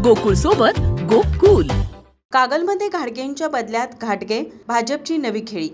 गोकुळ सोबत गोकुल. कागलमध्ये घाटगेंच्या बदल्यात घाटगे, भाजपची नवी खेळी.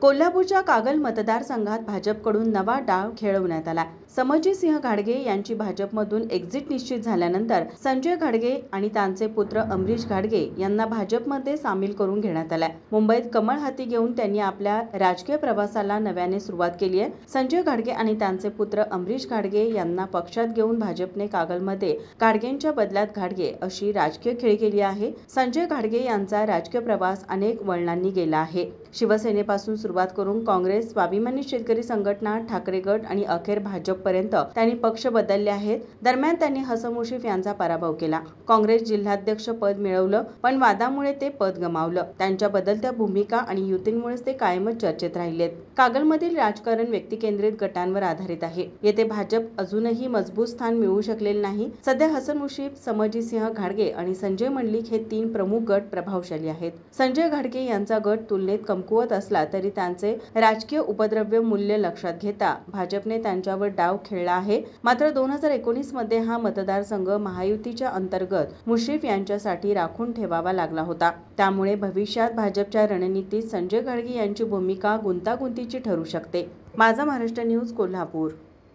कोल्हापूरच्या कागल मतदारसंघात भाजपकडून नवा डाव खेळवण्यात आला. समजीतसिंह घाटगे यांची भाजपमधून एक्झिट निश्चित झाल्यानंतर संजय घाटगे आणि त्यांचे पुत्र अमरीश घाटगे यांना भाजपमध्ये सामील करून घेण्यात आले. मुंबईत कमळ हाती घेऊन त्यांनी आपल्या राजकीय प्रवासाला नव्याने सुरुवात केली आहे. संजय घाटगे आणि त्यांचे पुत्र अमरीश घाटगे यांना पक्षात घेऊन भाजपने कागलमध्ये घाटगेंच्या बदल्यात घाटगे अशी राजकीय खेळी केली आहे. संजय घाटगे यांचा राजकीय प्रवास अनेक वळणांनी गेला आहे. शिवसेनेपासून सुरुवात करून काँग्रेस, स्वाभिमानी शेतकरी संघटना, ठाकरे गट आणि अखेर भाजपपर्यंत त्यांनी पक्ष बदलले आहेत. दरम्यान त्यांनी हसन मुश्रीफ यांचा पराभव केला. काँग्रेस जिल्हाध्यक्ष पद मिळवलं, पण वादामुळे ते पद गमावलं. त्यांच्या बदलत्या भूमिका आणि युतींमुळेच ते कायमच चर्चेत राहिलेत. कागलमधील राजकारण व्यक्तिकेंद्रित गटांवर आधारित आहे. येथे भाजप अजूनही मजबूत स्थान मिळवू शकलेले नाही. सध्या हसन मुश्रीफ, समजीतसिंह घाटगे आणि संजय मंडलिक हे 3 प्रमुख गट प्रभावशाली आहेत. संजय घाटगे यांचा गट तुलनेत कमकुवत असला तरी त्यांचे राजकीय उपद्रव्य मूल्य लक्षात घेता भाजपने त्यांच्यावर डाव खेळला आहे. मात्र 2019 मध्ये हा मतदारसंघ महायुतीच्या अंतर्गत मुश्रीफ यांच्यासाठी राखून ठेवावा लागला होता. त्यामुळे भविष्यात भाजपच्या रणनीतीत संजय घाटगे यांची भूमिका गुंतागुंतीची ठरू शकते. माझा महाराष्ट्र न्यूज, कोल्हापूर.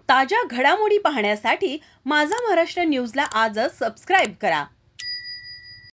ताज्या घडामोडी पाहण्यासाठी माझा महाराष्ट्र न्यूजला आजच सबस्क्राईब करा.